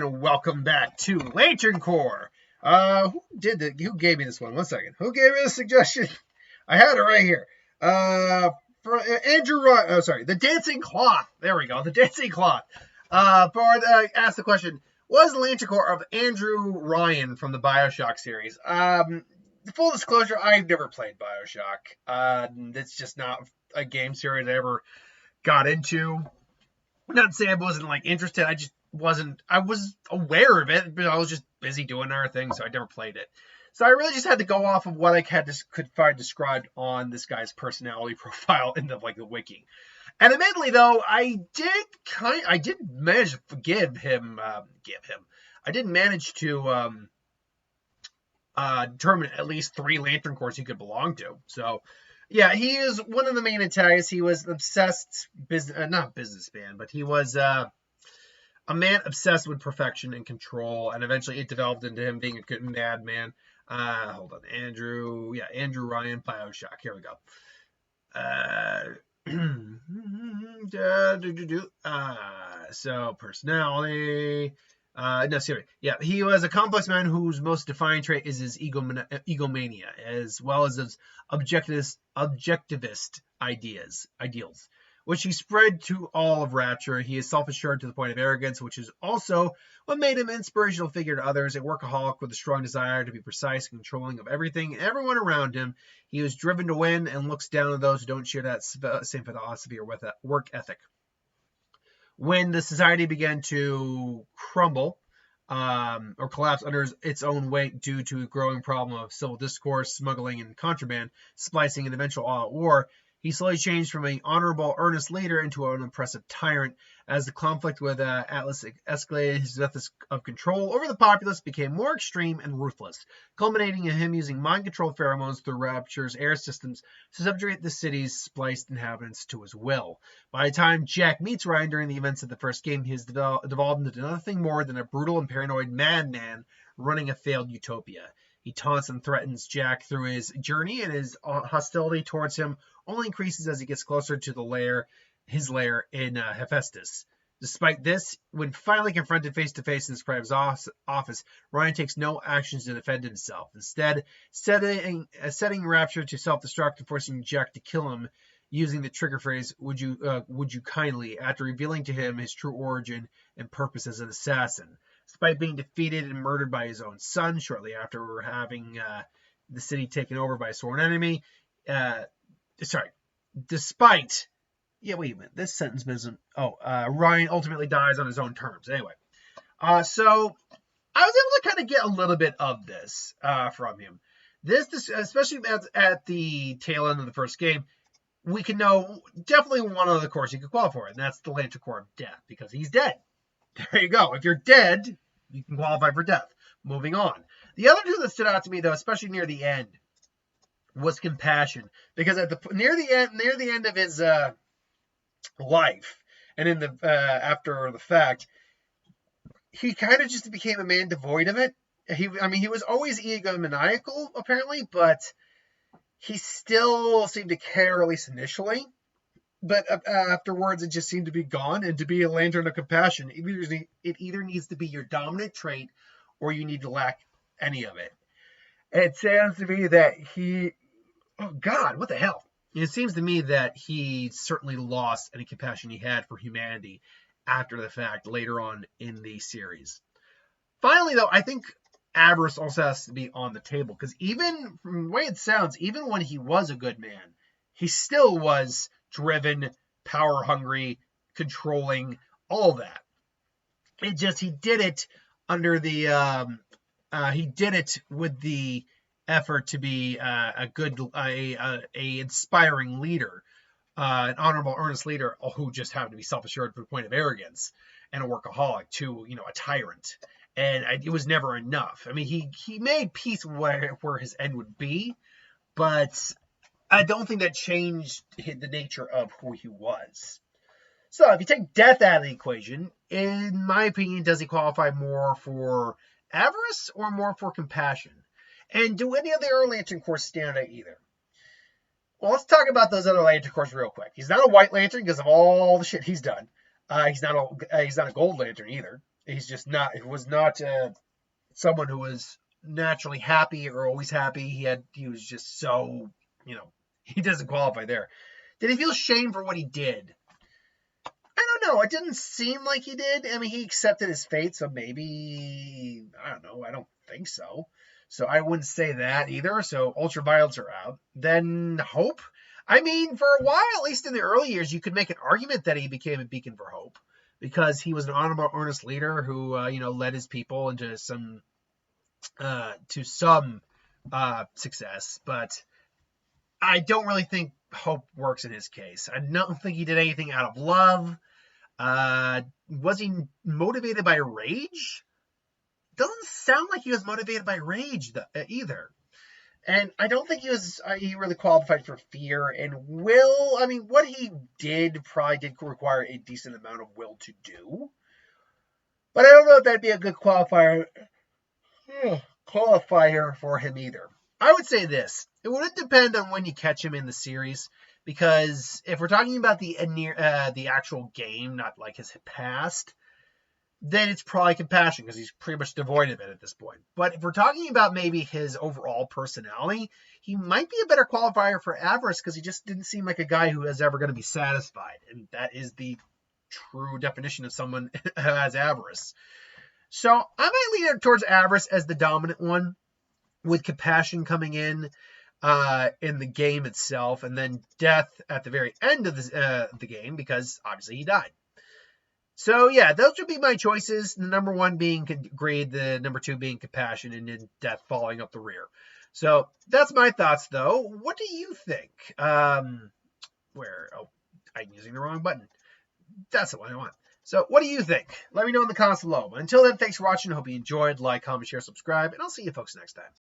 and welcome back to Lantern Corps. Who gave me this one? 1 second. Who gave me the suggestion? I had it right here. For Andrew Ryan. The Dancing Cloth. There we go. The Dancing Cloth. Asked the question: was the Lantern Corps of Andrew Ryan from the Bioshock series? Full disclosure, I've never played Bioshock. It's just not a game series I ever got into. Not to say I wasn't interested. I was aware of it, but I was just busy doing other things, so I never played it. So I really just had to go off of what I could find described on this guy's personality profile in the wiki. And admittedly, though, I did manage to give him. I did manage to determine at least 3 Lantern Corps he could belong to. So, yeah, he is one of the main antagonists. He was an obsessed not businessman, but he was a man obsessed with perfection and control, and eventually it developed into him being a good madman. Hold on, Andrew Ryan, Bioshock. Here we go. So personality. He was a complex man whose most defining trait is his egomania, as well as his objectivist ideals, which he spread to all of Rapture. He is self-assured to the point of arrogance, which is also what made him an inspirational figure to others, a workaholic with a strong desire to be precise and controlling of everything and everyone around him. He was driven to win and looks down on those who don't share that same philosophy or work ethic. When the society began to crumble or collapse under its own weight due to a growing problem of civil discourse, smuggling, and contraband, splicing, and eventual all-out war, he slowly changed from an honorable, earnest leader into an oppressive tyrant. As the conflict with Atlas escalated, his methods of control over the populace became more extreme and ruthless, culminating in him using mind-controlled pheromones through Rapture's air systems to subjugate the city's spliced inhabitants to his will. By the time Jack meets Ryan during the events of the first game, he has devolved into nothing more than a brutal and paranoid madman running a failed utopia. He taunts and threatens Jack through his journey, and his hostility towards him only increases as he gets closer to his lair in Hephaestus. Despite this, when finally confronted face-to-face in his private office, Ryan takes no actions to defend himself. Instead, setting Rapture to self-destruct and forcing Jack to kill him using the trigger phrase, would you kindly, after revealing to him his true origin and purpose as an assassin. Despite being defeated and murdered by his own son shortly after having the city taken over by a sworn enemy. Ryan ultimately dies on his own terms. Anyway, so I was able to kind of get a little bit of this from him. This especially at the tail end of the first game, we can know definitely one of the course he could qualify for, and that's the Lantern Corps of Death, because he's dead. There you go. If you're dead, you can qualify for death. Moving on. The other two that stood out to me, though, especially near the end, was compassion, because at near the end of his life, and in the after the fact, he kind of just became a man devoid of it. He was always egomaniacal, apparently, but he still seemed to care, at least initially. But afterwards, it just seemed to be gone. And to be a lantern of compassion, it either needs to be your dominant trait, or you need to lack any of it. It sounds to me that oh God, what the hell? It seems to me that he certainly lost any compassion he had for humanity after the fact later on in the series. Finally, though, I think avarice also has to be on the table, because even from the way it sounds, even when he was a good man, he still was driven, power hungry, controlling, all that. It just, he did it under the he did it with the effort to be a inspiring leader, an honorable, earnest leader who just happened to be self-assured to the point of arrogance, and a workaholic to a tyrant. And it was never enough. I mean, he made peace where his end would be, but I don't think that changed the nature of who he was. So if you take death out of the equation, in my opinion, does he qualify more for avarice or more for compassion? And do any of the other Lantern Corps stand out either? Well, let's talk about those other Lantern Corps real quick. He's not a White Lantern because of all the shit he's done. He's not a Gold Lantern either. He's just not. He was not someone who was naturally happy or always happy. He was just so, he doesn't qualify there. Did he feel shame for what he did? I don't know. It didn't seem like he did. I mean, he accepted his fate, so maybe, I don't know. I don't think so. So I wouldn't say that either. So ultraviolets are out. Then hope. I mean, for a while, at least in the early years, you could make an argument that he became a beacon for hope because he was an honorable, earnest leader who, led his people into some success. But I don't really think hope works in his case. I don't think he did anything out of love. Was he motivated by rage? Doesn't sound like he was motivated by rage either. And I don't think he really qualified for fear and will. I mean, what he did probably did require a decent amount of will to do. But I don't know if that'd be a good qualifier for him either. I would say this. It would depend on when you catch him in the series. Because if we're talking about the actual game, not like his past, then it's probably compassion because he's pretty much devoid of it at this point. But if we're talking about maybe his overall personality, he might be a better qualifier for avarice because he just didn't seem like a guy who is ever going to be satisfied. And that is the true definition of someone who has avarice. So I might lean towards avarice as the dominant one, with compassion coming in the game itself, and then death at the very end of the game because obviously he died. So yeah, those would be my choices. The number one being greed, the number two being compassion, and then death following up the rear. So that's my thoughts, though. What do you think? I'm using the wrong button. That's the one I want. So what do you think? Let me know in the comments below. Until then, thanks for watching. I hope you enjoyed. Like, comment, share, subscribe, and I'll see you folks next time.